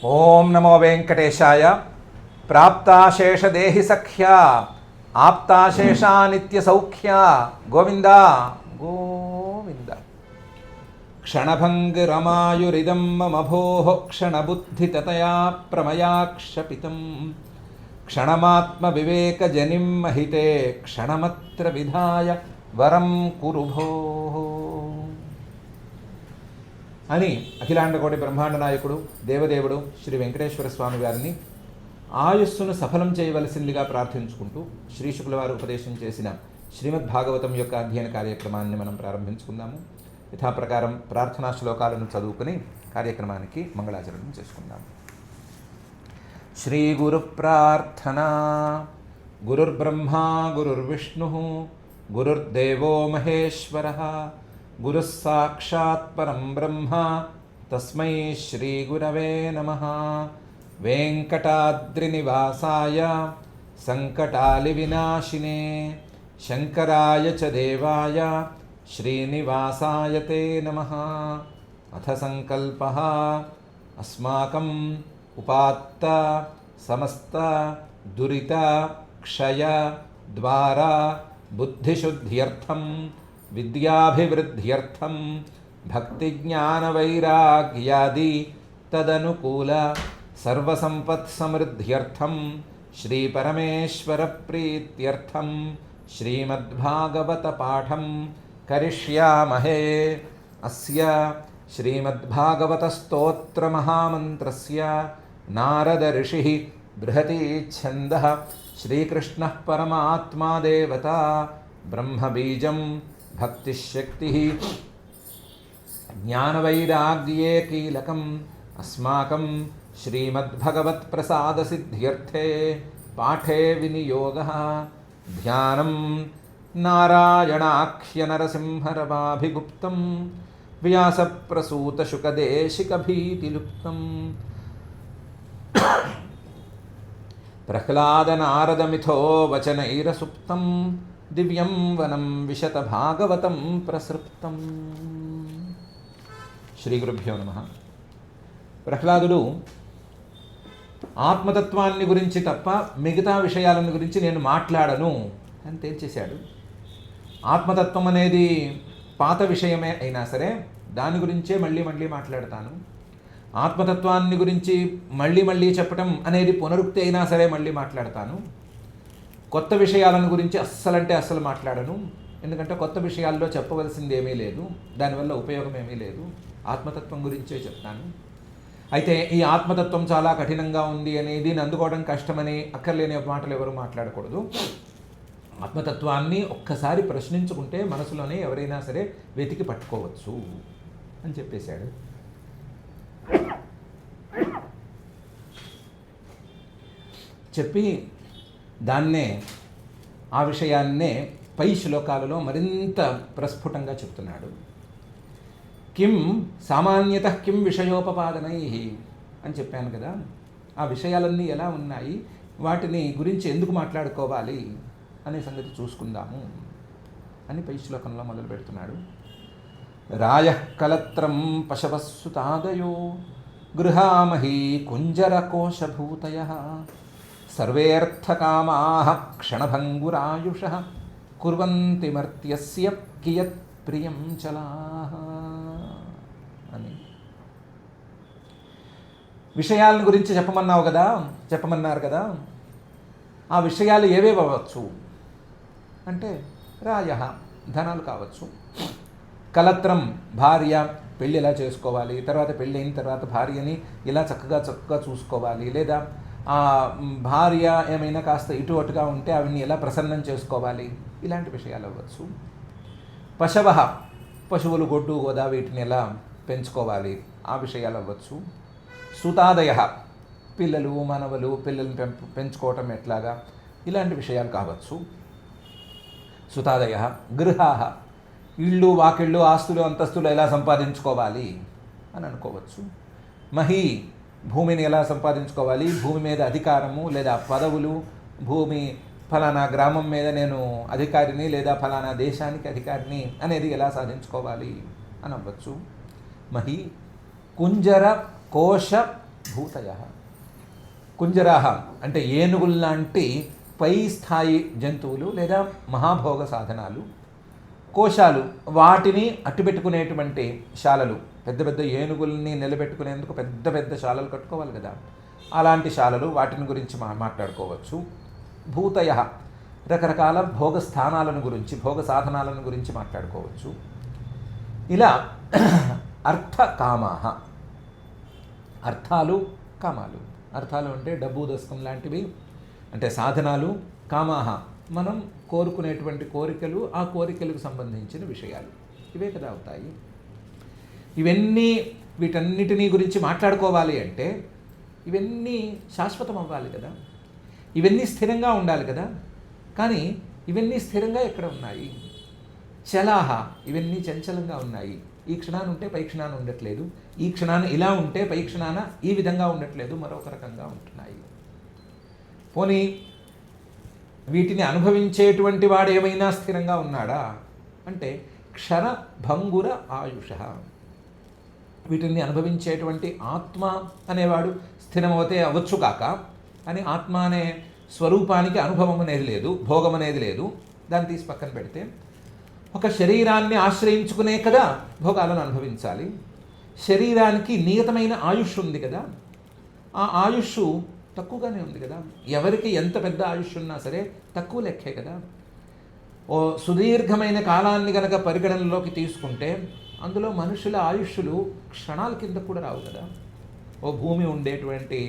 ఓం నమో వెంకటేశాయ. ప్రాప్తాశేషదేహి సఖ్యా ఆప్తాశేషానిత్య సౌఖ్య గోవింద గోవింద. క్షణభంగిరమాయురిదం మమ భోః క్షణబుద్ధితతయా ప్రమయాక్షపితం క్షణమాత్మవివేకజనిం మహితే క్షణమత్ర విధాయ వరం కురు భోః అని అఖిలాండకోటి బ్రహ్మాండ నాయకుడు దేవదేవుడు శ్రీ వెంకటేశ్వర స్వామి వారిని ఆయుస్సును సఫలం చేయవలసిందిగా ప్రార్థించుకుంటూ శ్రీ శుక్ల వారు ఉపదేశం చేసిన శ్రీమద్ భాగవతం యొక్క అధ్యయన కార్యక్రమాన్ని మనం ప్రారంభించుకుందాము. యథాప్రకారం ప్రార్థనా శ్లోకాలను చదువుకుని కార్యక్రమానికి మంగళాచరణం చేసుకుందాము. శ్రీ గురు ప్రార్థన. గురుర్బ్రహ్మా గురుర్విష్ణు గురుర్దేవో మహేశ్వరః గురుః సాక్షాత్ పరం బ్రహ్మ తస్మై శ్రీ గురవే నమః. వెంకటాద్రినివాసాయ సంకటాలి వినాశినే శంకరాయ చ దేవాయ శ్రీనివాసాయ తే నమః. అథ సంకల్పః అస్మాకం ఉపాత్త సమస్త దురిత క్షయ ద్వారా బుద్ధిశుద్ధ్యర్థం విద్యాభివృద్ధ్యర్థం భక్తిజ్ఞానవైరాగ్యాది తదనుకూల సర్వసంపత్సమృద్ధ్యర్థం శ్రీపరమేశ్వర ప్రీత్యర్థం శ్రీమద్భాగవత పాఠం కరిష్యామహే. అస్య శ్రీమద్భాగవత స్తోత్ర మహామంత్రస్య నారద ఋషిః బృహతి ఛందః శ్రీకృష్ణః పరమాత్మా దేవతా బ్రహ్మబీజం భక్తిశక్తి జ్ఞానవైరాగ్యే కీలకం అస్మాకం శ్రీమద్భగవత్ప్రసాదసిద్ధ్యర్థే పాఠే వినియోగః. ధ్యానం నారాయణాఖ్యనరసింహరవాభిగుప్తం వ్యాసప్రసూతశుకదేశికభీతిలుప్తం ప్రహ్లాదనారదమిథో వచనైరసుప్తం దివ్యం వనం విశత భాగవతం ప్రసృప్తం. శ్రీ గురుభ్యో నమః. ప్రహ్లాదుడు ఆత్మతత్వాన్ని గురించి తప్ప మిగతా విషయాలను గురించి నేను మాట్లాడను అని తేల్చేశాడు. ఆత్మతత్వం అనేది పాత విషయమే అయినా సరే దాని గురించే మళ్ళీ మళ్ళీ మాట్లాడతాను. ఆత్మతత్వాన్ని గురించి మళ్ళీ మళ్ళీ చెప్పటం అనేది పునరుక్తి అయినా సరే మళ్ళీ మాట్లాడతాను. కొత్త విషయాలను గురించి అస్సలంటే అస్సలు మాట్లాడను. ఎందుకంటే కొత్త విషయాల్లో చెప్పవలసింది ఏమీ లేదు, దానివల్ల ఉపయోగం ఏమీ లేదు. ఆత్మతత్వం గురించే చెప్తాను. అయితే ఈ ఆత్మతత్వం చాలా కఠినంగా ఉంది అని, దీన్ని అందుకోవడం కష్టమని అక్కర్లేని మాటలు ఎవరు మాట్లాడకూడదు. ఆత్మతత్వాన్ని ఒక్కసారి ప్రశ్నించుకుంటే మనసులోనే ఎవరైనా సరే వెతికి పట్టుకోవచ్చు అని చెప్పేశాడు. చెప్పి దాన్నే ఆ విషయాన్నే పై శ్లోకాలలో మరింత ప్రస్ఫుటంగా చెప్తున్నాడు. కిం సామాన్యత కిం విషయోపపాదనై అని చెప్పాను కదా, ఆ విషయాలన్నీ ఎలా ఉన్నాయి, వాటిని గురించి ఎందుకు మాట్లాడుకోవాలి అనే సంగతి చూసుకుందాము అని పై శ్లోకంలో మొదలు పెడుతున్నాడు. రాయః కలత్రం పశవస్సుతాదయో గృహామహీ కుంజరకోశభూతయః సర్వేర్థకామాః క్షణభంగురాయుషః కుర్వంతి మర్త్యస్య కియత్ ప్రియం చలాః అని. విషయాల గురించి చెప్పమన్నారు కదా, ఆ విషయాలు ఏవేవి అవ్వచ్చు అంటే రాయః ధనాలు కావచ్చు, కలత్రం భార్య పెళ్ళి ఎలా చేసుకోవాలి, తర్వాత పెళ్ళి అయిన తర్వాత భార్యని ఇలా చక్కగా చూసుకోవాలి, లేదా ఆ భార్య ఏమైనా కాస్త ఇటు అటుగా ఉంటే ఆవిడ్ని ఎలా ప్రసన్నం చేసుకోవాలి, ఇలాంటి విషయాలు అవ్వచ్చు. పశవ పశువులు గొడ్డు గోదా వీటిని ఎలా పెంచుకోవాలి, ఆ విషయాలు అవ్వచ్చు. సుతాదయ పిల్లలు మనవలు పిల్లల్ని పెంచుకోవటం ఎట్లాగా, ఇలాంటి విషయాలు కావచ్చు. సుతాదయ గృహాః ఇళ్ళు వాకిళ్ళు ఆస్తులు అంతస్తులు ఎలా సంపాదించుకోవాలి అని అనుకోవచ్చు. మహీ భూమిని ఎలా సంపాదించుకోవాలి, భూమి మీద అధికారము లేదా పదవులు, భూమి ఫలానా గ్రామం మీద నేను అధికారిని లేదా ఫలానా దేశానికి అధికారిని అనేది ఎలా సాధించుకోవాలి అని అవ్వచ్చు. మహి కుంజర కోశ భూతయ. కుంజరాహ అంటే ఏనుగుల్లాంటి పై స్థాయి జంతువులు లేదా మహాభోగ సాధనాలు. కోశాలు వాటిని అట్టుపెట్టుకునేటువంటి శాలలు, పెద్ద పెద్ద ఏనుగుల్ని నిలబెట్టుకునేందుకు పెద్ద పెద్ద శాలలు కట్టుకోవాలి కదా, అలాంటి శాలలు, వాటిని గురించి మాట్లాడుకోవచ్చు. భూతయ రకరకాల భోగ స్థానాలను గురించి, భోగ సాధనాలను గురించి మాట్లాడుకోవచ్చు. ఇలా అర్థకామాహ, అర్థాలు కామాలు. అర్థాలు అంటే డబ్బు దశకం లాంటివి, అంటే సాధనాలు. కామాహ మనం కోరుకునేటువంటి కోరికలు, ఆ కోరికలకు సంబంధించిన విషయాలు, ఇవే కదా అవుతాయి. ఇవన్నీ వీటన్నిటినీ గురించి మాట్లాడుకోవాలి అంటే ఇవన్నీ శాశ్వతం అవ్వాలి కదా, ఇవన్నీ స్థిరంగా ఉండాలి కదా. కానీ ఇవన్నీ స్థిరంగా ఎక్కడ ఉన్నాయి? చలాహ, ఇవన్నీ చంచలంగా ఉన్నాయి. ఈ క్షణాన్ని ఉంటే పై క్షణాన్ని ఉండట్లేదు, ఈ క్షణాన్ని ఇలా ఉంటే పై క్షణాన ఈ విధంగా ఉండట్లేదు, మరొక రకంగా ఉంటున్నాయి. పోనీ వీటిని అనుభవించేటువంటి వాడు ఏమైనా స్థిరంగా ఉన్నాడా అంటే క్షణభంగుర ఆయుష. వీటిని అనుభవించేటువంటి ఆత్మ అనేవాడు స్థిరమవుతే అవ్వచ్చు కాక, అని ఆత్మ అనే స్వరూపానికి అనుభవం అనేది లేదు, భోగం అనేది లేదు. దాన్ని తీసి పక్కన పెడితే ఒక శరీరాన్ని ఆశ్రయించుకునే కదా భోగాలను అనుభవించాలి. శరీరానికి నియతమైన ఆయుష్ ఉంది కదా, ఆ ఆయుష్ తక్కువగానే ఉంది కదా. ఎవరికి ఎంత పెద్ద ఆయుష్ ఉన్నా సరే తక్కువ లెక్కే కదా. ఓ సుదీర్ఘమైన కాలాన్ని కనుక పరిగణనలోకి తీసుకుంటే అందులో మనుషుల ఆయుష్లు క్షణాల కింద కూడా రావు కదా. ఓ భూమి ఉండేటువంటి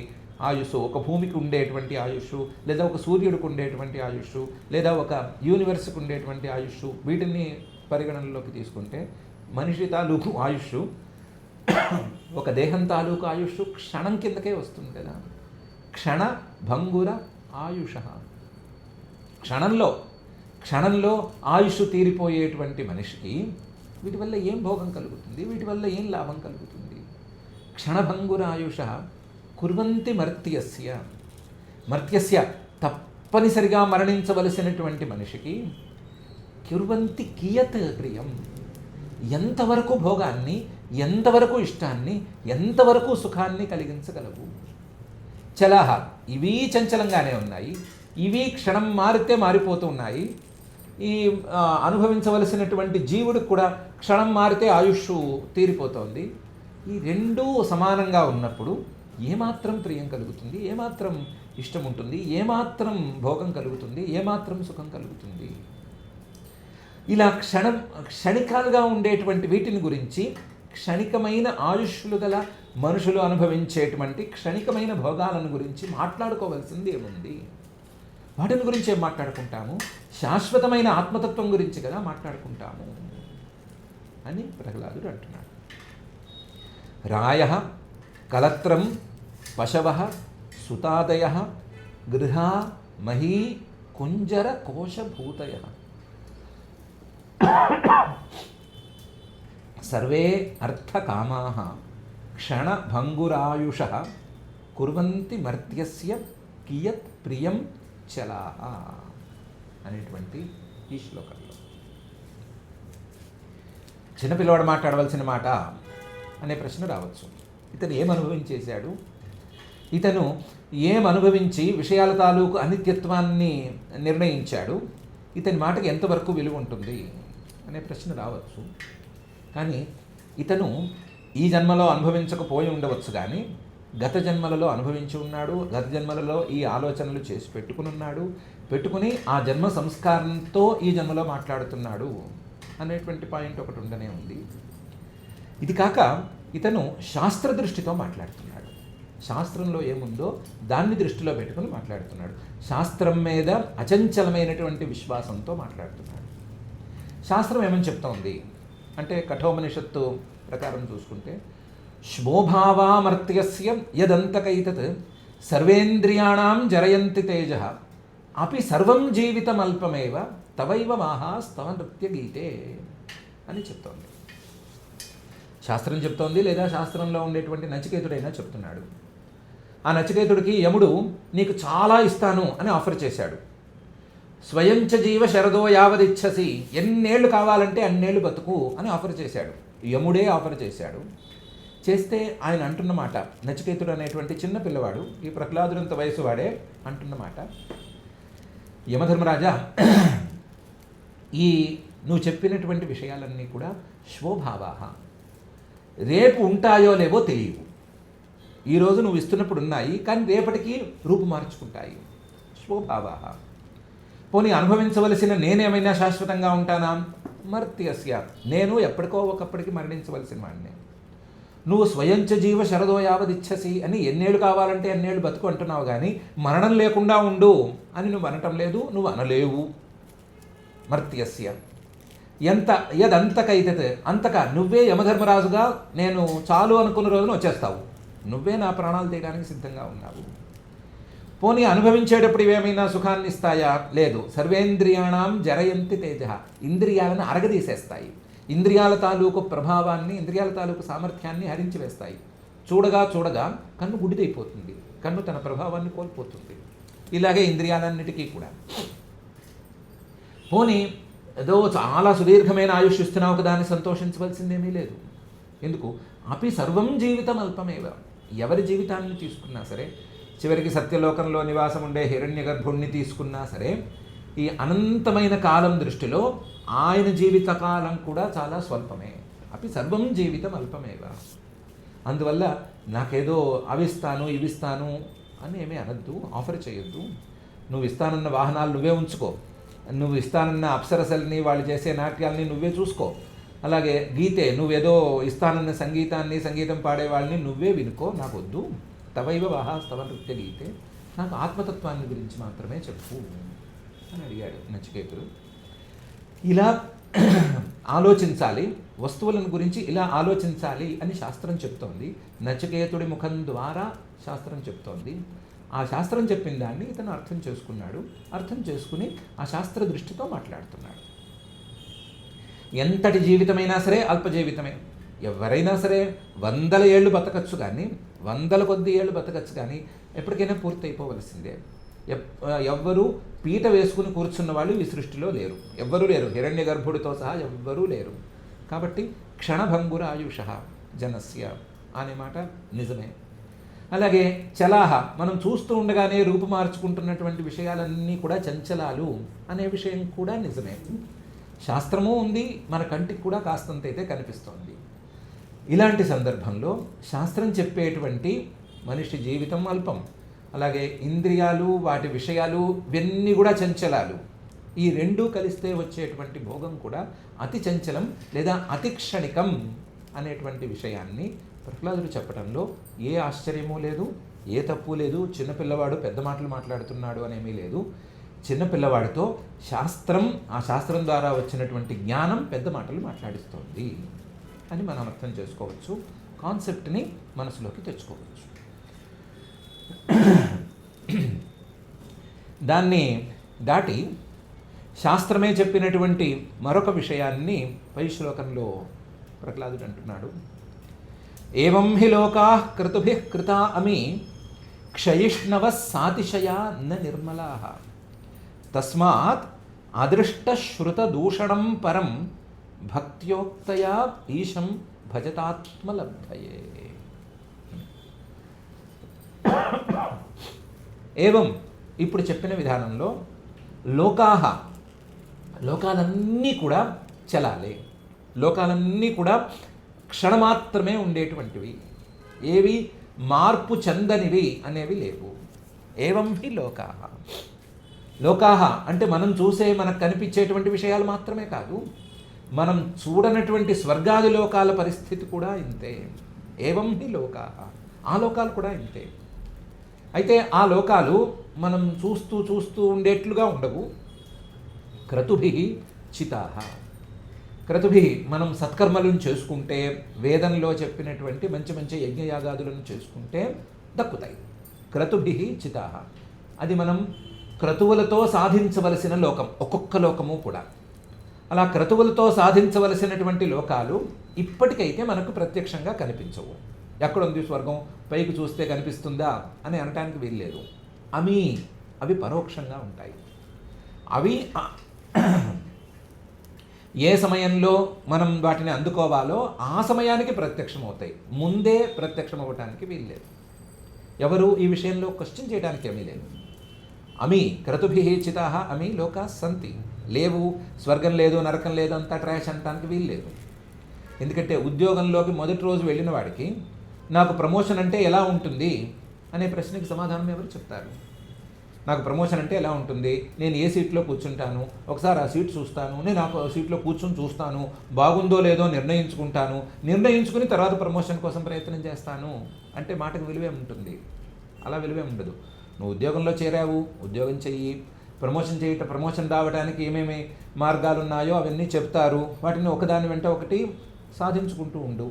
ఆయుష్, ఒక భూమికి ఉండేటువంటి ఆయుష్, లేదా ఒక సూర్యుడికి ఉండేటువంటి ఆయుష్, లేదా ఒక యూనివర్స్కి ఉండేటువంటి ఆయుష్, వీటిని పరిగణనలోకి తీసుకుంటే మనిషి తాలూకు ఆయుష్, ఒక దేహం తాలూకు ఆయుష్ క్షణం కిందకే వస్తుంది కదా. క్షణ భంగుర ఆయుష, క్షణంలో ఆయుష్ తీరిపోయేటువంటి మనిషికి వీటి వల్ల ఏం భోగం కలుగుతుంది, వీటి వల్ల ఏం లాభం కలుగుతుంది? క్షణభంగుర ఆయుష కుర్వంతి మర్త్యస్య తప్పనిసరిగా మరణించవలసినటువంటి మనిషికి కుర్వంతి కియత్ ప్రియం, ఎంతవరకు భోగాన్ని, ఎంతవరకు ఇష్టాన్ని, ఎంతవరకు సుఖాన్ని కలిగించగలవు. చలాహ, ఇవి చంచలంగానే ఉన్నాయి, ఇవి క్షణం మారితే మారిపోతూ ఉన్నాయి. ఈ అనుభవించవలసినటువంటి జీవుడికి కూడా క్షణం మారితే ఆయుష్ తీరిపోతుంది. ఈ రెండూ సమానంగా ఉన్నప్పుడు ఏమాత్రం ప్రియం కలుగుతుంది, ఏమాత్రం ఇష్టం ఉంటుంది, ఏమాత్రం భోగం కలుగుతుంది, ఏమాత్రం సుఖం కలుగుతుంది? ఇలా క్షణికాలుగా ఉండేటువంటి వీటిని గురించి, క్షణికమైన ఆయుష్లు గల మనుషులు అనుభవించేటువంటి క్షణికమైన భోగాలను గురించి మాట్లాడుకోవాల్సింది ఏముంది? వాటిని గురించి ఏం మాట్లాడుకుంటాము? శాశ్వతమైన ఆత్మతత్వం గురించి కదా మాట్లాడుకుంటాము అని ప్రహ్లాదుడు అంటున్నాడు. రాయ కలత్రం పశవ సుతాదయ గృహ మహీ కుంజర కోశభూతయ సర్వే అర్థకామాః క్షణభంగురాయుషః కుర్వంతి మర్త్యస్య కియత్ ప్రియం చలాః అనేటువంటి ఈ శ్లోకంలో చిన్నపిల్లవాడు మాట్లాడవలసిన మాట అనే ప్రశ్న రావచ్చు. ఇతను ఏం అనుభవించేశాడు, ఇతను ఏం అనుభవించి విషయాల తాలూకు అనిత్యత్వాన్ని నిర్ణయించాడు, ఇతని మాటకి ఎంతవరకు విలువ ఉంటుంది అనే ప్రశ్న రావచ్చు. కానీ ఇతను ఈ జన్మలో అనుభవించకపోయి ఉండవచ్చు, కానీ గత జన్మలలో అనుభవించి ఉన్నాడు, గత జన్మలలో ఈ ఆలోచనలు చేసి పెట్టుకుని ఆ జన్మ సంస్కారంతో ఈ జన్మలో మాట్లాడుతున్నాడు అనేటువంటి పాయింట్ ఒకటి ఉండనే ఉంది. ఇది కాక ఇతను శాస్త్ర దృష్టితో మాట్లాడుతున్నాడు, శాస్త్రంలో ఏముందో దాన్ని దృష్టిలో పెట్టుకుని మాట్లాడుతున్నాడు, శాస్త్రం మీద అచంచలమైనటువంటి విశ్వాసంతో మాట్లాడుతున్నాడు. శాస్త్రం ఏమని చెప్తోంది అంటే కఠోపనిషత్తు ప్రకారం చూసుకుంటే శోభావామర్త్యస్య యదంతకైతత్ సర్వేంద్రియాణం జరయంతి తేజః అపి సర్వం జీవితమల్పమేవ తవైవ మాహాస్తవ నృత్య గీతే అని చెప్తోంది. శాస్త్రం చెప్తోంది, లేదా శాస్త్రంలో ఉండేటువంటి నచికేతుడైనా చెప్తున్నాడు. ఆ నచికేతుడికి యముడు నీకు చాలా ఇస్తాను అని ఆఫర్ చేశాడు. స్వయంచ జీవ శరదో యావదిచ్చసి, ఎన్నేళ్ళు కావాలంటే అన్నేళ్ళు బతుకు అని ఆఫర్ చేశాడు. యముడే ఆఫర్ చేశాడు. చేస్తే ఆయన అంటున్నమాట, నచికేతుడు అనేటువంటి చిన్న పిల్లవాడు, ఈ ప్రహ్లాదుడంత వయసు వాడే అంటున్నమాట, యమధర్మరాజా, ఈ నువ్వు చెప్పినటువంటి విషయాలన్నీ కూడా శ్వోభావాహ, రేపు ఉంటాయో లేవో తెలియవు. ఈరోజు నువ్వు ఇస్తున్నప్పుడు ఉన్నాయి, కానీ రేపటికి రూపు మార్చుకుంటాయి. శ్వోభావాహ. పోనీ అనుభవించవలసిన నేనేమైనా శాశ్వతంగా ఉంటానా? మర్త్యస్య, నేను ఎప్పటికో ఒకప్పటికి మరణించవలసిన వాడిని. నువ్వు స్వయంచ జీవ శరదో యావదిచ్చసి అని ఎన్నేళ్ళు కావాలంటే ఎన్నేళ్ళు బతుకు అంటున్నావు, కానీ మరణం లేకుండా ఉండు అని నువ్వు అనటం లేదు, నువ్వు అనలేవు. మర్త్యస్య ఎంత యదంతకైతే అంతక, నువ్వే యమధర్మరాజుగా నేను చాలు అనుకున్న రోజున వచ్చేస్తావు. నువ్వే నా ప్రాణాలు తీయడానికి సిద్ధంగా ఉన్నావు. పోనీ అనుభవించేటప్పుడు ఇవేమైనా సుఖాన్ని ఇస్తాయా? లేదు. సర్వేంద్రియాణం జరయంతి తేజ, ఇంద్రియాలను అరగదీసేస్తాయి. ఇంద్రియాల తాలూకు ప్రభావాన్ని, ఇంద్రియాల తాలూకు సామర్థ్యాన్ని హరించి వేస్తాయి. చూడగా చూడగా కన్ను గుడిదైపోతుంది, కన్ను తన ప్రభావాన్ని కోల్పోతుంది. ఇలాగే ఇంద్రియాలన్నిటికీ కూడా. పోనీ ఏదో చాలా సుదీర్ఘమైన ఆయుష్ ఇస్తున్నావు కదా అని సంతోషించవలసిందేమీ లేదు. ఎందుకు? అపి సర్వం జీవితం అల్పమేవ. ఎవరి జీవితాన్ని తీసుకున్నా సరే, చివరికి సత్యలోకంలో నివాసం ఉండే హిరణ్య గర్భుణ్ణి తీసుకున్నా సరే, ఈ అనంతమైన కాలం దృష్టిలో ఆయన జీవితకాలం కూడా చాలా స్వల్పమే. అపి సర్వం జీవితం అల్పమేవ. అందువల్ల నాకేదో అవిస్తాను ఇవిస్తాను అని ఏమీ అనద్దు, ఆఫర్ చేయొద్దు. నువ్వు ఇస్తానన్న వాహనాలు నువ్వే ఉంచుకో, నువ్వు ఇస్తానన్న అప్సరసల్ని, వాళ్ళు చేసే నాట్యాలని నువ్వే చూసుకో. అలాగే గీతే, నువ్వేదో ఇస్తానన్న సంగీతాన్ని, సంగీతం పాడే వాళ్ళని నువ్వే వినుకో, నాకు వద్దు. తవైవ వాహాస్తవ నృత్య గీతే, నాకు ఆత్మతత్వాన్ని గురించి మాత్రమే చెప్పు అని అడిగాడు నచికేతుడు. ఇలా ఆలోచించాలి, వస్తువులను గురించి ఇలా ఆలోచించాలి అని శాస్త్రం చెప్తోంది. నచికేతుడి ముఖం ద్వారా శాస్త్రం చెప్తోంది. ఆ శాస్త్రం చెప్పిన దాన్ని ఇతను అర్థం చేసుకున్నాడు. అర్థం చేసుకుని ఆ శాస్త్ర దృష్టితో మాట్లాడుతున్నాడు. ఎంతటి జీవితమైనా సరే అల్పజీవితమే. ఎవరైనా సరే 100 ఏళ్ళు బతకచ్చు, కానీ 100 కొద్ది ఏళ్ళు బతకచ్చు, కానీ ఎప్పటికైనా పూర్తి అయిపోవలసిందే. ఎవ్వరూ పీట వేసుకుని కూర్చున్న వాళ్ళు ఈ సృష్టిలో లేరు, ఎవ్వరూ లేరు. హిరణ్య గర్భుడితో సహా ఎవ్వరూ లేరు. కాబట్టి క్షణభంగుర ఆయుష జనస్య అనే మాట నిజమే. అలాగే చలాహ, మనం చూస్తూ ఉండగానే రూపు మార్చుకుంటున్నటువంటి విషయాలన్నీ కూడా చంచలాలు అనే విషయం కూడా నిజమే. శాస్త్రము ఉంది, మన కంటికి కూడా కాస్తంతైతే కనిపిస్తోంది. ఇలాంటి సందర్భంలో శాస్త్రం చెప్పేటువంటి మనిషి జీవితం అల్పం, అలాగే ఇంద్రియాలు, వాటి విషయాలు ఇవన్నీ కూడా చంచలాలు. ఈ రెండూ కలిస్తే వచ్చేటువంటి భోగం కూడా అతి చంచలం లేదా అతి క్షణికం అనేటువంటి విషయాన్ని ప్రహ్లాదుడు చెప్పడంలో ఏ ఆశ్చర్యమూ లేదు, ఏ తప్పు లేదు. చిన్నపిల్లవాడు పెద్ద మాటలు మాట్లాడుతున్నాడు అనేమీ లేదు. చిన్నపిల్లవాడితో శాస్త్రం, ఆ శాస్త్రం ద్వారా వచ్చినటువంటి జ్ఞానం పెద్ద మాటలు మాట్లాడిస్తోంది అని మనం అర్థం చేసుకోవచ్చు. కాన్సెప్ట్ని మనసులోకి తెచ్చుకోవచ్చు. దాన్ని దాటి శాస్త్రమే చెప్పినటువంటి మరొక విషయాన్ని పై శ్లోకంలో ప్రహ్లాదుడు అంటున్నాడు. ఏవం హి లోకాః క్రతుభిః కృతా అమి క్షయిష్ణవః సాతిశయా న నిర్మలాః తస్మాత్ అదృష్టశ్రుతదూషణం పరం భక్త్యోక్తయా ఈశం భజతాత్మలబ్ధయే. ఏవం, ఇప్పుడు చెప్పిన విధానంలో లోకాహ, లోకాలన్నీ కూడా చలాలే, లోకాలన్నీ కూడా క్షణమాత్రమే ఉండేటువంటివి, ఏవి మార్పు చెందనివి అనేవి లేవు. ఏవం హి లోకాహ, లోకాహ అంటే మనం చూసే, మనకు కనిపించేటువంటి విషయాలు మాత్రమే కాదు, మనం చూడనటువంటి స్వర్గాది లోకాల పరిస్థితి కూడా ఇంతే. ఏవం హి లోకాహ, ఆ లోకాలు కూడా ఇంతే. అయితే ఆ లోకాలు మనం చూస్తూ చూస్తూ ఉండేట్లుగా ఉండవు. క్రతుభిః చితాః, క్రతుభిః మనం సత్కర్మలను చేసుకుంటే, వేదంలో చెప్పినటువంటి మంచి మంచి యజ్ఞయాగాదులను చేసుకుంటే దక్కుతాయి. క్రతుభిః చితాః, అది మనం క్రతువులతో సాధించవలసిన లోకం, ఒక్కొక్క లోకము కూడా. అలా క్రతువులతో సాధించవలసినటువంటి లోకాలు ఇప్పటికైతే మనకు ప్రత్యక్షంగా కనిపించవు. ఎక్కడుంది స్వర్గం, పైకి చూస్తే కనిపిస్తుందా అని అనటానికి వీల్లేదు. అవి పరోక్షంగా ఉంటాయి. ఏ సమయంలో మనం వాటిని అందుకోవాలో ఆ సమయానికి ప్రత్యక్షం అవుతాయి, ముందే ప్రత్యక్షం అవ్వటానికి వీల్లేదు. ఎవరు ఈ విషయంలో క్వశ్చన్ చేయడానికి ఏమీ లేదు. అమి క్రతుభి చితా అమి లోకా సంతి, లేవు స్వర్గం లేదు నరకం లేదు అంతా ట్రాష్ అనటానికి వీల్లేదు. ఎందుకంటే ఉద్యోగంలోకి మొదటి రోజు వెళ్ళిన వాడికి నాకు ప్రమోషన్ అంటే ఎలా ఉంటుంది అనే ప్రశ్నకి సమాధానం ఎవరు చెప్తారు? నాకు ప్రమోషన్ అంటే ఎలా ఉంటుంది, నేను ఏ సీట్లో కూర్చుంటాను, ఒకసారి ఆ సీట్ చూస్తాను, నేను ఆ సీట్లో కూర్చొని చూస్తాను, బాగుందో లేదో నిర్ణయించుకుంటాను, నిర్ణయించుకుని తర్వాత ప్రమోషన్ కోసం ప్రయత్నం చేస్తాను అంటే మాటకు విలువే ఉంటుంది. అలా విలువే ఉండదు. నువ్వు ఉద్యోగంలో చేరావు, ఉద్యోగం చెయ్యి, ప్రమోషన్ రావడానికి ఏమేమి మార్గాలు ఉన్నాయో అవన్నీ చెప్తారు, వాటిని ఒకదాని వెంట ఒకటి సాధించుకుంటూ ఉండు.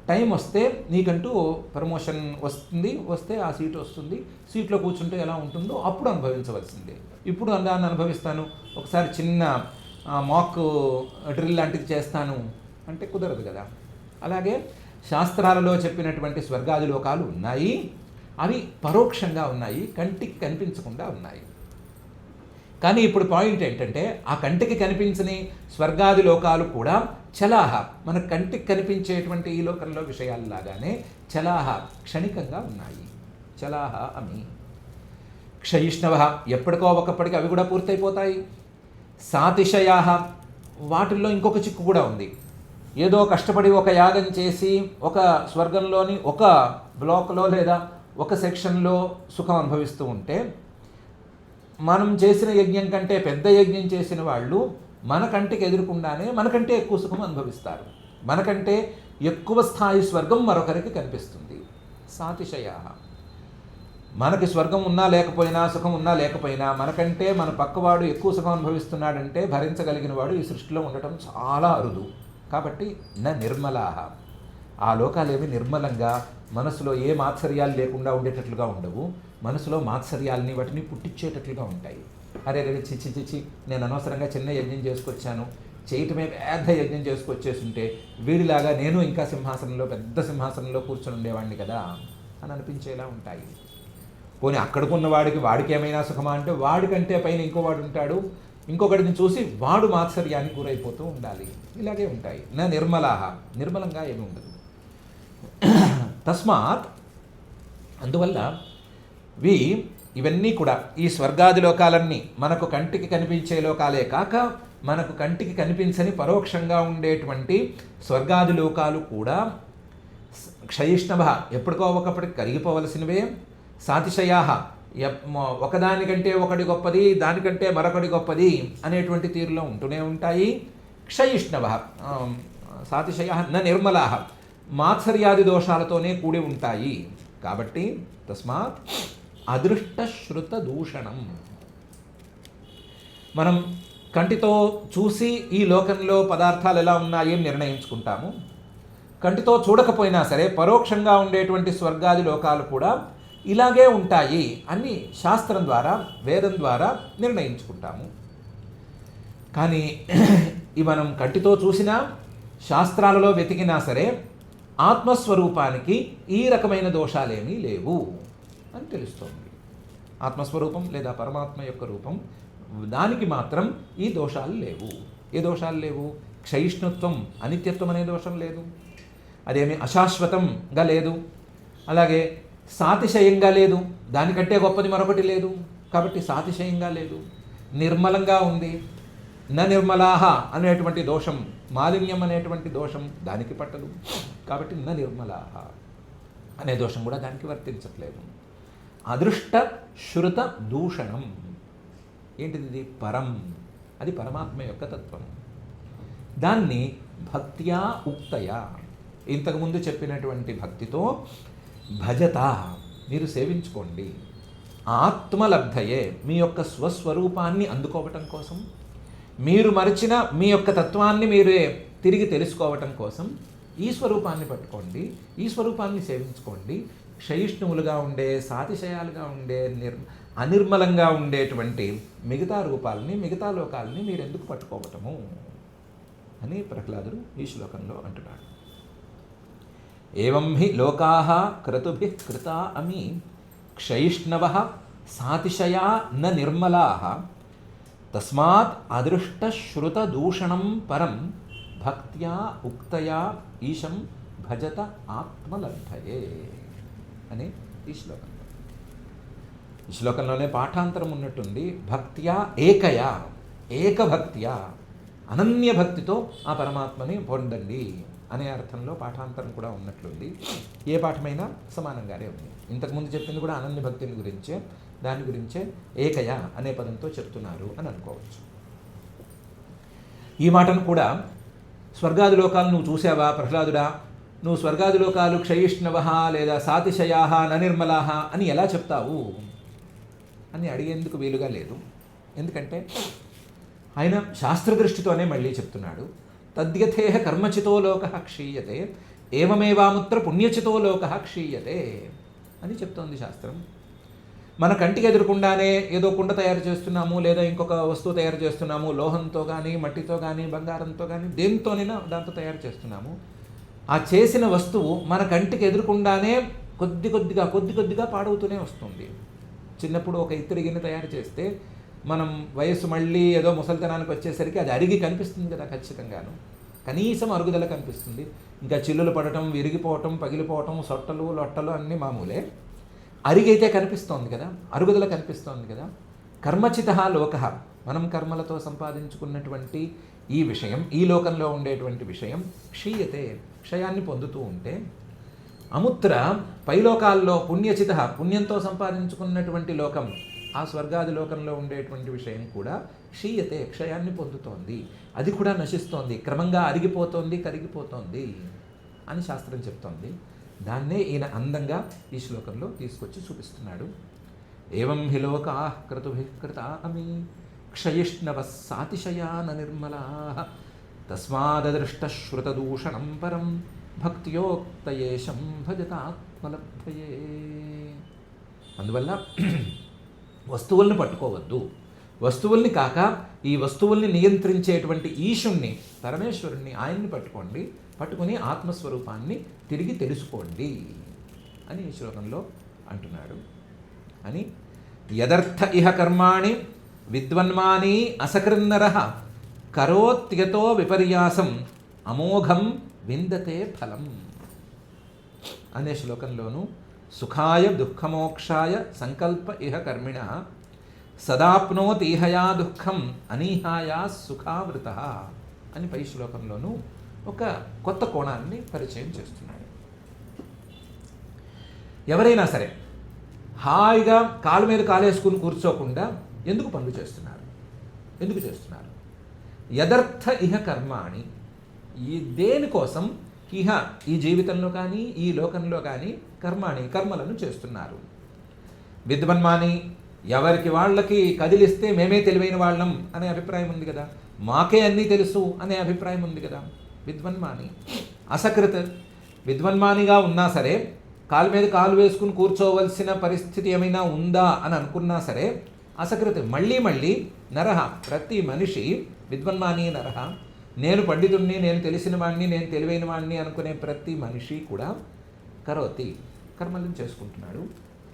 టైం వస్తే నీకంటూ ప్రమోషన్ వస్తే ఆ సీటు వస్తుంది, సీట్లో కూర్చుంటే ఎలా ఉంటుందో అప్పుడు అనుభవించవలసిందే. ఇప్పుడు దాన్ని అనుభవిస్తాను, ఒకసారి చిన్న మాక్ డ్రిల్ లాంటిది చేస్తాను అంటే కుదరదు కదా. అలాగే శాస్త్రాలలో చెప్పినటువంటి స్వర్గాది లోకాలు ఉన్నాయి, అవి పరోక్షంగా ఉన్నాయి, కంటికి కనిపించకుండా ఉన్నాయి. కానీ ఇప్పుడు పాయింట్ ఏంటంటే ఆ కంటికి కనిపించని స్వర్గాది లోకాలు కూడా చలాహ, మన కంటికి కనిపించేటువంటి ఈ లోకంలో విషయాల్లాగానే చలాహ క్షణికంగా ఉన్నాయి. చలాహ అమి క్షయిష్ణవ, ఎప్పటికో ఒకప్పటికి అవి కూడా పూర్తయిపోతాయి. సాతిశయాహ, వాటిల్లో ఇంకొక చిక్కు కూడా ఉంది. ఏదో కష్టపడి ఒక యాగం చేసి ఒక స్వర్గంలోని ఒక బ్లాక్లో లేదా ఒక సెక్షన్లో సుఖం అనుభవిస్తూ ఉంటే, మనం చేసిన యజ్ఞం కంటే పెద్ద యజ్ఞం చేసిన వాళ్ళు మన కంటికి ఎదురుకుండానే మనకంటే ఎక్కువ సుఖం అనుభవిస్తారు. మనకంటే ఎక్కువ స్థాయి స్వర్గం మరొకరికి కనిపిస్తుంది. సాతిశయ, మనకి స్వర్గం ఉన్నా లేకపోయినా, సుఖం ఉన్నా లేకపోయినా, మనకంటే మన పక్కవాడు ఎక్కువ సుఖం అనుభవిస్తున్నాడంటే భరించగలిగిన వాడు ఈ సృష్టిలో ఉండటం చాలా అరుదు. కాబట్టి నిర్మలాహ, ఆ లోకాలేవి నిర్మలంగా మనసులో ఏ మాత్సర్యాలు లేకుండా ఉండేటట్లుగా ఉండవు. మనసులో మాత్సర్యాలని వాటిని పుట్టించేటట్లుగా ఉంటాయి. అరే రే చిచ్చి నేను అనవసరంగా చిన్న యజ్ఞం చేసుకొచ్చాను, చేయటమే పెద్ద యజ్ఞం చేసుకొచ్చేస్తుంటే వీడిలాగా నేను ఇంకా పెద్ద సింహాసనంలో కూర్చొని ఉండేవాడిని కదా అని అనిపించేలా ఉంటాయి. పోనీ అక్కడికున్న వాడికి ఏమైనా సుఖమా అంటే వాడికంటే పైన ఇంకోవాడు ఉంటాడు, ఇంకొకటిని చూసి వాడు మాత్సర్యానికి గురైపోతూ ఉండాలి. ఇలాగే ఉంటాయి. నిర్మలాహ, నిర్మలంగా ఏమి ఉండదు. తస్మాత్, అందువల్ల ఇవన్నీ కూడా ఈ స్వర్గాది లోకాలన్నీ మనకు కంటికి కనిపించే లోకాలే కాక మనకు కంటికి కనిపించని పరోక్షంగా ఉండేటువంటి స్వర్గాది లోకాలు కూడా క్షయిష్ణవ, ఎప్పటికో ఒకప్పటికి కరిగిపోవలసినవే. సాతిశయాహ, ఒకదానికంటే ఒకటి గొప్పది, దానికంటే మరొకటి గొప్పది అనేటువంటి తీరులో ఉంటూనే ఉంటాయి. క్షయిష్ణవ సాతిశయ నిర్మలాహ, మాత్సర్యాది దోషాలతోనే కూడి ఉంటాయి. కాబట్టి తస్మాత్ అదృష్ట శృత దూషణం, మనం కంటితో చూసి ఈ లోకంలో పదార్థాలు ఎలా ఉన్నాయో నిర్ణయించుకుంటాము. కంటితో చూడకపోయినా సరే పరోక్షంగా ఉండేటువంటి స్వర్గాది లోకాలు కూడా ఇలాగే ఉంటాయి అని శాస్త్రం ద్వారా, వేదం ద్వారా నిర్ణయించుకుంటాము. కానీ మనం కంటితో చూసినా, శాస్త్రాలలో వెతికినా సరే ఆత్మస్వరూపానికి ఈ రకమైన దోషాలేమీ లేవు అని తెలుస్తోంది. ఆత్మస్వరూపం లేదా పరమాత్మ యొక్క రూపం, దానికి మాత్రం ఈ దోషాలు లేవు. ఏ దోషాలు లేవు? క్షయిష్ణుత్వం, అనిత్యత్వం అనే దోషం లేదు. అదేమి అశాశ్వతంగా లేదు. అలాగే సాతిశయంగా లేదు, దానికంటే గొప్పది మరొకటి లేదు. కాబట్టి సాతిశయంగా లేదు, నిర్మలంగా ఉంది. నిర్మలాహ అనేటువంటి దోషం, మాలిన్యం అనేటువంటి దోషం దానికి పట్టదు. కాబట్టి నిర్మలాహ అనే దోషం కూడా దానికి వర్తించట్లేదు. అదృష్ట శృత దూషణం ఏంటిది? పరం, అది పరమాత్మ యొక్క తత్వం. దాన్ని భక్త్యా ఉక్తయా, ఇంతకుముందు చెప్పినటువంటి భక్తితో భజత, మీరు సేవించుకోండి. ఆత్మలబ్ధయే, మీ యొక్క స్వస్వరూపాన్ని అందుకోవటం కోసం, మీరు మరిచిన మీ యొక్క తత్వాన్ని మీరే తిరిగి తెలుసుకోవటం కోసం ఈ స్వరూపాన్ని పట్టుకోండి, ఈ స్వరూపాన్ని సేవించుకోండి. క్షయిష్ణువులుగా ఉండే, సాతిశయాలుగా ఉండే, అనిర్మలంగా ఉండేటువంటి మిగతా రూపాలని, మిగతా లోకాలని మీరెందుకు పట్టుకోవటము అని ప్రహ్లాదుడు ఈ శ్లోకంలో అంటున్నాడు. ఏవం హి లోకాః క్రతుభిః కృతా అమి క్షయిష్ణవః సాతిశయా నిర్మలాః తస్మాత్ అదృష్టశ్రుతదూషణం పరం భక్త్యా ఉక్తయా ఈశం భజత ఆత్మలబ్ధయే అని ఈ శ్లోకం. ఈ శ్లోకంలోనే పాఠాంతరం ఉన్నట్టుంది. భక్త్యా ఏకయా, ఏకభక్త్యా, అనన్య భక్తితో ఆ పరమాత్మని పొందండి అనే అర్థంలో పాఠాంతరం కూడా ఉన్నట్లుంది. ఏ పాఠమైనా సమానంగానే ఉంది. ఇంతకుముందు చెప్పింది కూడా అనన్య భక్తిని గురించే, దాని గురించే ఏకయ అనే పదంతో చెప్తున్నారు అని అనుకోవచ్చు. ఈ మాటను కూడా స్వర్గాది లోకాలు నువ్వు చూసావా ప్రహ్లాదుడా, నువ్వు స్వర్గాది లోకాలు క్షయిష్ణవ లేదా సాతిశయా ననిర్మలా అని ఎలా చెప్తావు అని అడిగేందుకు వీలుగా లేదు. ఎందుకంటే ఆయన శాస్త్రదృష్టితోనే మళ్ళీ చెప్తున్నాడు. తద్యథేహ కర్మచితో లోక క్షీయతే ఏమమేవాముత్ర పుణ్యచితో లోక క్షీయతే అని చెప్తోంది శాస్త్రం. మన కంటికి ఎదురకుండానే ఏదో కుండ తయారు చేస్తున్నాము, లేదా ఇంకొక వస్తువు తయారు చేస్తున్నాము, లోహంతో కానీ మట్టితో కానీ బంగారంతో కానీ దేనితోనైనా దాంతో తయారు చేస్తున్నాము. ఆ చేసిన వస్తువు మన కంటికి ఎదురకుండానే కొద్ది కొద్దిగా పాడవుతూనే వస్తుంది. చిన్నప్పుడు ఒక ఇత్తడి గిన్నె తయారు చేస్తే మనం వయస్సు మళ్ళీ ఏదో ముసలితనానికి వచ్చేసరికి అది అరిగి కనిపిస్తుంది కదా, ఖచ్చితంగాను కనీసం అరుగుదల కనిపిస్తుంది. ఇంకా చిల్లులు పడటం, విరిగిపోవటం, పగిలిపోవటం, సొట్టలు లొట్టలు అన్నీ మామూలే. అరిగైతే కనిపిస్తోంది కదా, అరుగుదల కనిపిస్తోంది కదా. కర్మచిత లోక, మనం కర్మలతో సంపాదించుకున్నటువంటి ఈ విషయం, ఈ లోకంలో ఉండేటువంటి విషయం క్షీయతే, క్షయాన్ని పొందుతూ ఉంటే, అముత్ర పైలోకాల్లో పుణ్యచిత, పుణ్యంతో సంపాదించుకున్నటువంటి లోకం, ఆ స్వర్గాది లోకంలో ఉండేటువంటి విషయం కూడా క్షీయతే, క్షయాన్ని పొందుతోంది, అది కూడా నశిస్తోంది, క్రమంగా అరిగిపోతోంది, కరిగిపోతోంది అని శాస్త్రం చెప్తోంది. దాన్నే ఈయన అందంగా ఈ శ్లోకంలో తీసుకొచ్చి చూపిస్తున్నాడు. ఏవం హి లోకా క్రతుభిః కృతామి క్షయిష్ణవ సాతిశయా నిర్మలా తస్మాదదృష్టశ్రుతదూషణం పరం భక్త్యోక్తయేషం భజతాత్మలబ్ధయే. అందువల్ల వస్తువుల్ని పట్టుకోవద్దు, వస్తువుల్ని కాక ఈ వస్తువుల్ని నియంత్రించేటువంటి ఈశుణ్ణి, పరమేశ్వరుణ్ణి, ఆయన్ని పట్టుకోండి, పట్టుకుని ఆత్మస్వరూపాన్ని తిరిగి తెలుసుకోండి అని ఈ శ్లోకంలో అంటున్నాడు. అని యదర్థ ఇహ కర్మాణి విద్వన్మాని అసకృన్నరః కరోత్యతో విపర్యాసం అమోఘం విందతే ఫలం అనే శ్లోకంలోనూ సుఖాయ దుఃఖమోక్షాయ సంకల్ప ఇహ కర్మిణ సదాప్నోతీహయా దుఃఖం అనీహాయా సుఖావృత అని పై శ్లోకంలోనూ ఒక కొత్త కోణాన్ని పరిచయం చేస్తున్నాడు. ఎవరైనా సరే హాయిగా కాలు మీద కాలేసుకుని కూర్చోకుండా ఎందుకు పనులు చేస్తున్నారు? ఎందుకు చేస్తున్నారు? యదర్థ ఇహ కర్మాణి, ఈ దేనికోసం ఇహ ఈ జీవితంలో కానీ ఈ లోకంలో కానీ కర్మలను చేస్తున్నారు. విద్వన్మాని, ఎవరికి వాళ్ళకి కదిలిస్తే మేమే తెలివైన వాళ్ళం అనే అభిప్రాయం ఉంది కదా, మాకే అన్నీ తెలుసు అనే అభిప్రాయం ఉంది కదా. విద్వన్మాని అసకృత్, విద్వన్మానిగా ఉన్నా సరే కాలు మీద కాలు వేసుకుని కూర్చోవలసిన పరిస్థితి ఏమైనా ఉందా అని అనుకున్నా సరే అసకృత్, మళ్ళీ నరహ, ప్రతి మనిషి విద్వన్మాని నరహ, నేను పండితుణ్ణి, నేను తెలిసిన వాడిని, నేను తెలివైన వాడిని అనుకునే ప్రతి మనిషి కూడా కరోతి, కర్మలను చేసుకుంటున్నాడు.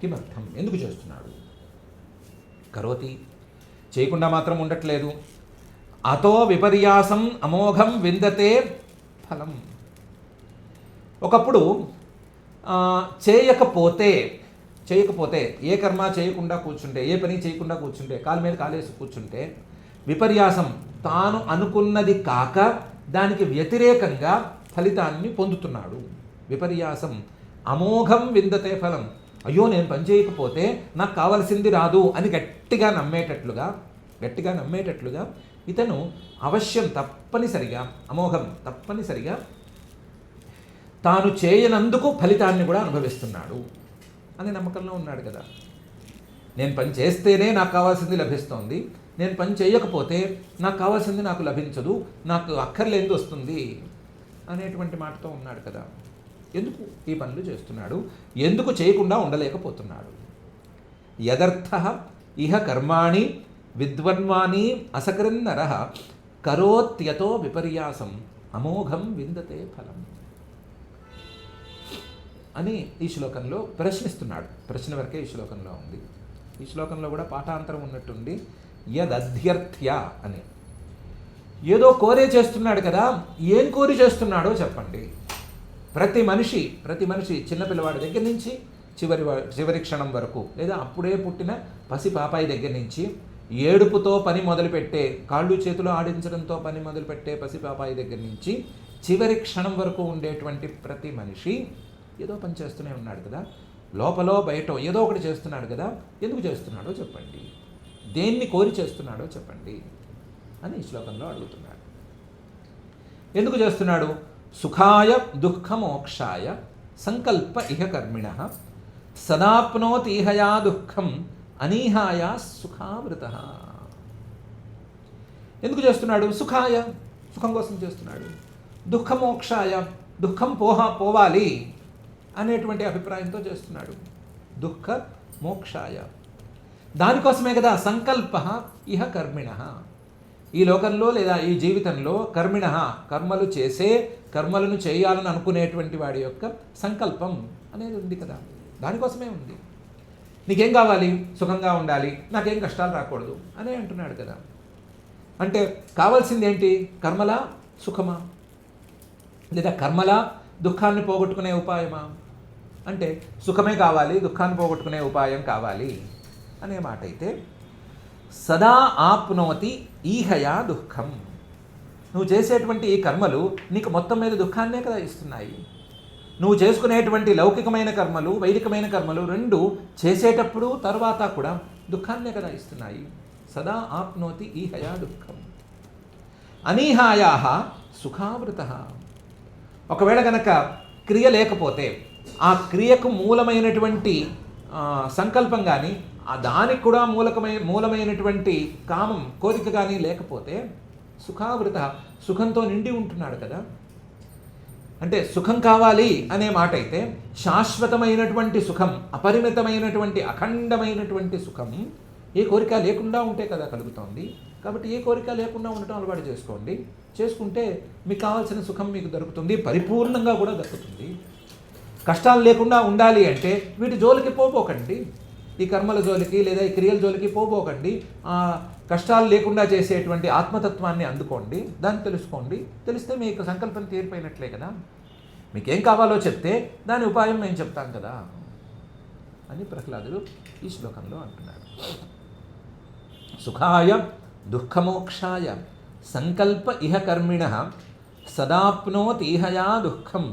కిమర్థం, ఎందుకు చేస్తున్నాడు? కరోతి, చేయకుండా మాత్రం ఉండట్లేదు. అతో విపర్యాసం అమోఘం విందతే ఫలం. ఒకప్పుడు చేయకపోతే ఏ కర్మ చేయకుండా కూర్చుంటే, ఏ పని చేయకుండా కూర్చుంటే, కాలు మీద కాలేసి కూర్చుంటే విపర్యాసం, తాను అనుకున్నది కాక దానికి వ్యతిరేకంగా ఫలితాన్ని పొందుతున్నాడు. విపర్యాసం అమోఘం విందతే ఫలం. అయ్యో నేను పని చేయకపోతే నాకు కావలసింది రాదు అని గట్టిగా నమ్మేటట్లుగా ఇతను అవశ్యం తప్పనిసరిగా, అమోఘం తప్పనిసరిగా తాను చేయనందుకు ఫలితాన్ని కూడా అనుభవిస్తున్నాడు అనే నమ్మకంలో ఉన్నాడు కదా. నేను పని చేస్తేనే నాకు కావాల్సింది లభిస్తోంది, నేను పని చేయకపోతే నాకు కావాల్సింది నాకు లభించదు, నాకు అక్కర్లేనిది వస్తుంది అనేటువంటి మాటతో ఉన్నాడు కదా. ఎందుకు ఈ పనులు చేస్తున్నాడు? ఎందుకు చేయకుండా ఉండలేకపోతున్నాడు? యదర్థ ఇహ కర్మాణి విద్వన్వాని అసకృన్నరః కరోత్యతో విపర్యాసం అమోఘం విందతే ఫలం అని ఈ శ్లోకంలో ప్రశ్నిస్తున్నాడు. ప్రశ్న వరకే ఈ శ్లోకంలో ఉంది. ఈ శ్లోకంలో కూడా పాఠాంతరం ఉన్నట్టుండి యదధ్యర్థ్య అని. ఏదో కోరే చేస్తున్నాడు కదా, ఏం కోరి చేస్తున్నాడో చెప్పండి. ప్రతి మనిషి చిన్నపిల్లవాడి దగ్గర నుంచి చివరి క్షణం వరకు, లేదా అప్పుడే పుట్టిన పసి పాపాయి దగ్గర నుంచి, ఏడుపుతో పని మొదలుపెట్టే, కాళ్ళు చేతులు ఆడించడంతో పని మొదలుపెట్టే పసి పాపాయి దగ్గర నుంచి చివరి క్షణం వరకు ఉండేటువంటి ప్రతి మనిషి ఏదో పని చేస్తూనే ఉన్నాడు కదా, లోపలో బయట ఏదో ఒకటి చేస్తున్నాడు కదా, ఎందుకు చేస్తున్నాడో చెప్పండి, దేన్ని కోరి చేస్తున్నాడో చెప్పండి అని ఈ శ్లోకంలో అడుగుతున్నాడు. ఎందుకు చేస్తున్నాడు? సుఖాయ దుఃఖమోక్షాయ సంకల్ప ఇహ కర్మిణః సదాప్నోతి ఇహయా దుఃఖం అనీహాయ సుఖావృత. ఎందుకు చేస్తున్నాడు? సుఖాయ, సుఖం కోసం చేస్తున్నాడు. దుఃఖమోక్షాయ, దుఃఖం పోవాలి అనేటువంటి అభిప్రాయంతో చేస్తున్నాడు. దుఃఖ మోక్షాయ, దానికోసమే కదా. సంకల్ప ఇహ కర్మిణః, ఈ లోకంలో లేదా ఈ జీవితంలో కర్మిణః, కర్మలు చేసే, కర్మలను చేయాలని అనుకునేటువంటి వాడి యొక్క సంకల్పం అనేది ఉంది కదా, దానికోసమే ఉంది. నీకేం కావాలి? సుఖంగా ఉండాలి, నాకేం కష్టాలు రాకూడదు అనే అంటున్నాడు కదా. అంటే కావాల్సింది ఏంటి? కర్మలా సుఖమా, లేదా కర్మలా దుఃఖాన్ని పోగొట్టుకునే ఉపాయమా? అంటే సుఖమే కావాలి, దుఃఖాన్ని పోగొట్టుకునే ఉపాయం కావాలి అనే మాట అయితే, సదా ఆప్నోతి ఈహయా దుఃఖం. నువ్వు చేసేటువంటి ఈ కర్మలు నీకు మొత్తం మీద దుఃఖాన్నే కదా ఇస్తున్నాయి. నువ్వు చేసుకునేటువంటి లౌకికమైన కర్మలు, వైదికమైన కర్మలు రెండు చేసేటప్పుడు తర్వాత కూడా దుఃఖాన్నే కదా ఇస్తున్నాయి. సదా ఆప్నోతి ఈహయా దుఃఖం అనీహాయా సుఖావృత. ఒకవేళ గనక క్రియ లేకపోతే, ఆ క్రియకు మూలమైనటువంటి సంకల్పం కానీ, దానికి కూడా మూలమైనటువంటి కామం, కోరిక కానీ లేకపోతే సుఖావృత, సుఖంతో నిండి ఉంటున్నాడు కదా. అంటే సుఖం కావాలి అనే మాట అయితే శాశ్వతమైనటువంటి సుఖం, అపరిమితమైనటువంటి అఖండమైనటువంటి సుఖం ఏ కోరిక లేకుండా ఉంటే కదా కలుగుతోంది. కాబట్టి ఏ కోరిక లేకుండా ఉండటం అలవాటు చేసుకోండి. చేసుకుంటే మీకు కావాల్సిన సుఖం మీకు దొరుకుతుంది, పరిపూర్ణంగా కూడా దొరుకుతుంది. కష్టాలు లేకుండా ఉండాలి అంటే వీటి జోలికి పోబోకండి, ఈ కర్మల జోలికి లేదా ఈ క్రియల జోలికి పోబోకండి. కష్టాలు లేకుండా చేసేటువంటి ఆత్మతత్వాన్ని అందుకోండి, దాన్ని తెలుసుకోండి. తెలిస్తే మీకు సంకల్పం తీరిపోయినట్లే కదా. మీకేం కావాలో చెప్తే దాని ఉపాయం మేము చెప్తాం కదా అని ప్రహ్లాదుడు ఈ శ్లోకంలో అంటున్నాడు. సుఖాయ దుఃఖమోక్షాయ సంకల్ప ఇహ కర్మిణః సదాప్నోతి ఈహయా దుఃఖం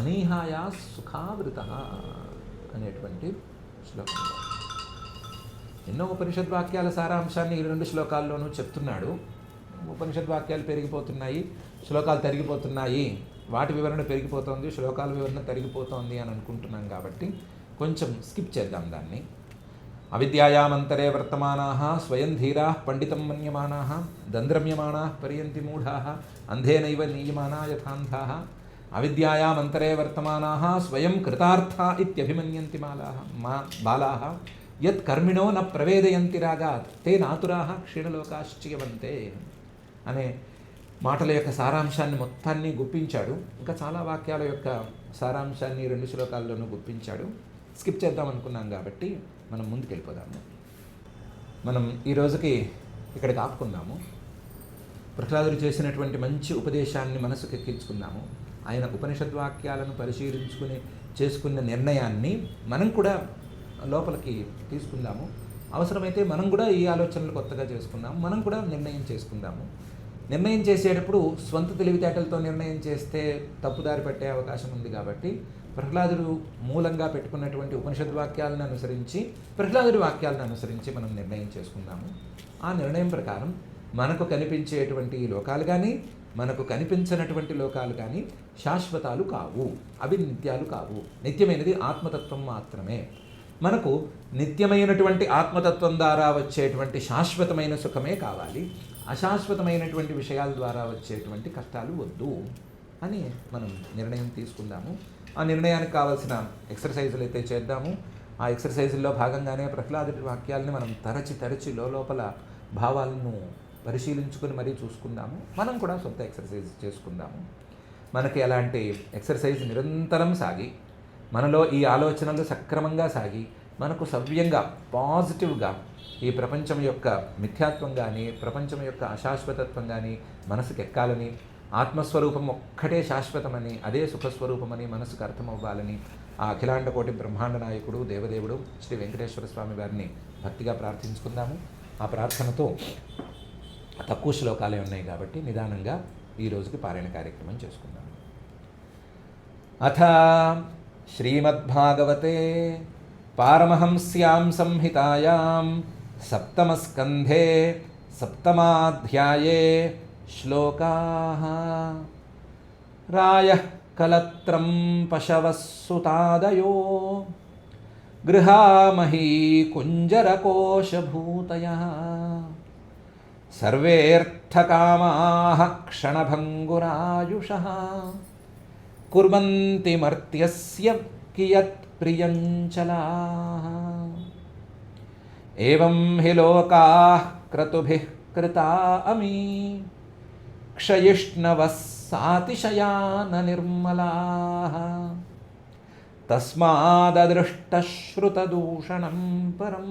అనీహాయ సుఖావృత అనేటువంటి శ్లోకంలో ఎన్నో ఉపనిషద్వాక్యాల సారాంశాన్ని ఈ రెండు శ్లోకాల్లోనూ చెప్తున్నాడు. ఉపనిషద్వాక్యాలు పెరిగిపోతున్నాయి, శ్లోకాలు తరిగిపోతున్నాయి, వాటి వివరణ పెరిగిపోతుంది, శ్లోకాల వివరణ తరిగిపోతోంది అని అనుకుంటున్నాం. కాబట్టి కొంచెం స్కిప్ చేద్దాం దాన్ని. అవిద్యాయామంతరే వర్తమానాః స్వయం ధీరాః పండితం మన్యమానాః దంద్రమ్యమానాః పర్యంతి మూఢాః అంధేనైవ నీయమానా యథాంధాః. అవిద్యాయామంతరే వర్తమానాః స్వయం కృతార్థా ఇత్యభిమన్యంతి బాలాః యత్ కర్మిణో న ప్రవేదయంతి రాగాత్ తే నాతురాః క్షీణలోకాశ్చయవంతే అనే మాటల యొక్క సారాంశాన్ని మొత్తాన్ని గుప్పించాడు. ఇంకా చాలా వాక్యాల యొక్క సారాంశాన్ని రెండు శ్లోకాల్లోనూ గుప్పించాడు. స్కిప్ చేద్దాం అనుకున్నాం కాబట్టి మనం ముందుకు వెళ్ళిపోదాము. మనం ఈ రోజుకి ఇక్కడికి ఆపుకుందాము. ప్రహ్లాదుడు చేసినటువంటి మంచి ఉపదేశాన్ని మనసుకు ఎక్కించుకుందాము. ఆయన ఉపనిషద్వాక్యాలను పరిశీలించుకుని చేసుకున్న నిర్ణయాన్ని మనం కూడా లోపలికి తీసుకుందాము. అవసరమైతే మనం కూడా ఈ ఆలోచనలు కొత్తగా చేసుకుందాము, మనం కూడా నిర్ణయం చేసుకుందాము. నిర్ణయం చేసేటప్పుడు స్వంత తెలివితేటలతో నిర్ణయం చేస్తే తప్పుదారి పట్టే అవకాశం ఉంది. కాబట్టి ప్రహ్లాదుడు మూలంగా పెట్టుకున్నటువంటి ఉపనిషద్వాక్యాలను అనుసరించి, ప్రహ్లాదుడి వాక్యాలను అనుసరించి మనం నిర్ణయం చేసుకుందాము. ఆ నిర్ణయం ప్రకారం మనకు కనిపించేటువంటి లోకాలు కానీ, మనకు కనిపించినటువంటి లోకాలు కానీ శాశ్వతాలు కావు, అవి నిత్యాలు కావు. నిత్యమైనది ఆత్మతత్వం మాత్రమే. మనకు నిత్యమైనటువంటి ఆత్మతత్వం ద్వారా వచ్చేటువంటి శాశ్వతమైన సుఖమే కావాలి. అశాశ్వతమైనటువంటి విషయాల ద్వారా వచ్చేటువంటి కష్టాలు వద్దు అని మనం నిర్ణయం తీసుకుందాము. ఆ నిర్ణయానికి కావాల్సిన ఎక్సర్సైజులు అయితే చేద్దాము. ఆ ఎక్సర్సైజుల్లో భాగంగానే ప్రహ్లాదుడి వాక్యాలని మనం తరచి లోపల భావాలను పరిశీలించుకొని మరీ చూసుకుందాము. మనం కూడా సొంత ఎక్సర్సైజ్ చేసుకుందాము. మనకి అలాంటి ఎక్సర్సైజ్ నిరంతరం సాగి, మనలో ఈ ఆలోచనలు సక్రమంగా సాగి, మనకు సవ్యంగా పాజిటివ్గా ఈ ప్రపంచం యొక్క మిథ్యాత్వం కానీ ప్రపంచం యొక్క అశాశ్వతత్వం కానీ మనసుకు ఎక్కాలని, ఆత్మస్వరూపం ఒక్కటే శాశ్వతమని, అదే సుఖస్వరూపమని మనసుకు అర్థమవ్వాలని ఆ అఖిలాండ కోటి బ్రహ్మాండ నాయకుడు దేవదేవుడు శ్రీ వెంకటేశ్వర స్వామి వారిని భక్తిగా ప్రార్థించుకుందాము. ఆ ప్రార్థనతో తక్కువ శ్లోకాలే ఉన్నాయి కాబట్టి నిదానంగా ఈ రోజుకి పారాయణ కార్యక్రమం చేసుకుందాం. అథ శ్రీమద్భాగవతే పారమహంస్యాం సంహితాయాం సప్తమస్కంధే సప్తమాధ్యాయే శ్లోకాః. రాయః కలత్రం పశవః సుతాదయో గృహామహీ కుంజరకోశభూతయః సర్వేర్థకామాః క్షణభంగురాయుషః కుర్వంతి మర్త్యస్య కియత్ ప్రియంచలాః. ఏవం హి లోకాః క్రతుభిః కృతా అమీ క్షయిష్ణవः సాతిశయాన నిర్మలాః. తస్మాదదృష్టశ్రుతదూషణం పరం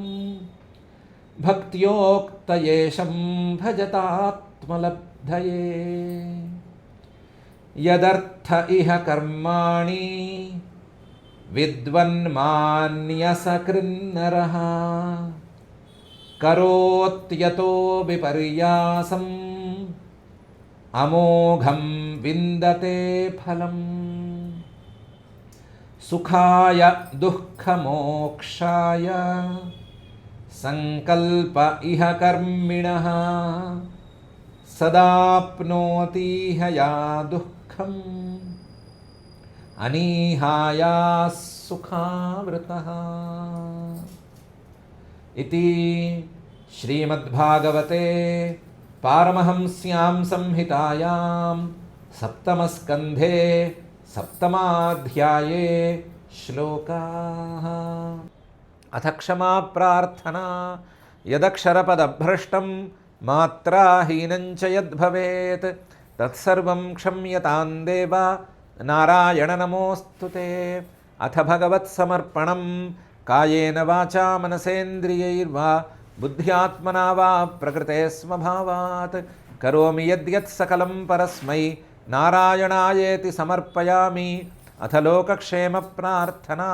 భక్త్యోక్తయేషం భజతాత్మలబ్ధయే. యదర్థ ఇహ కర్మాణి విద్వన్మాన్యసకృన్నరః కరోత్యతో విపర్యాసం అమోఘం విందతే ఫలం. సుఖాయ దుఃఖమోక్షాయ సంకల్ప ఇహ కర్మిణః సదాప్నోతిహ యా దుఃఖం అనీహాయా సుఖావృతః. ఇతి శ్రీమద్భాగవతే పారమహంస్యాం సంహితాయాం సప్తమస్కంధే సప్తమాధ్యాయే శ్లోకాః. అథ క్షమా ప్రార్థనా యదక్షరపదభ్రష్టం మాత్రాహీనం చ యద్భవేత్ తత్సర్వం క్షమ్యతాం దేవ నారాయణ నమోస్తుతే. అథ భగవత్సమర్పణం కాయేన వాచా మనసేంద్రియైర్వా బుద్ధ్యాత్మనా వా ప్రకృతే స్వభావాత్ కరోమి యద్యత్ సకలం పరస్మై నారాయణాయేతి సమర్పయామి. అథ లోకక్షేమ ప్రార్థనా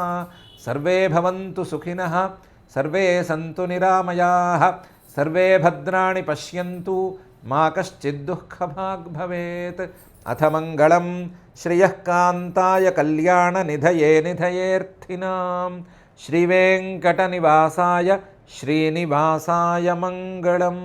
సర్వే భవంతు సుఖినః సర్వే సంతు నిరామయాః సర్వే భద్రాణి పశ్యంతు మా కశ్చిద్ దుఃఖభాగ్ భవేత్. అథ మంగళం శ్రియః కాంతాయ కళ్యాణ నిధయే నిధయేర్థినాం శ్రీవేంకటనివాసాయ శ్రీనివాసాయ మంగళం.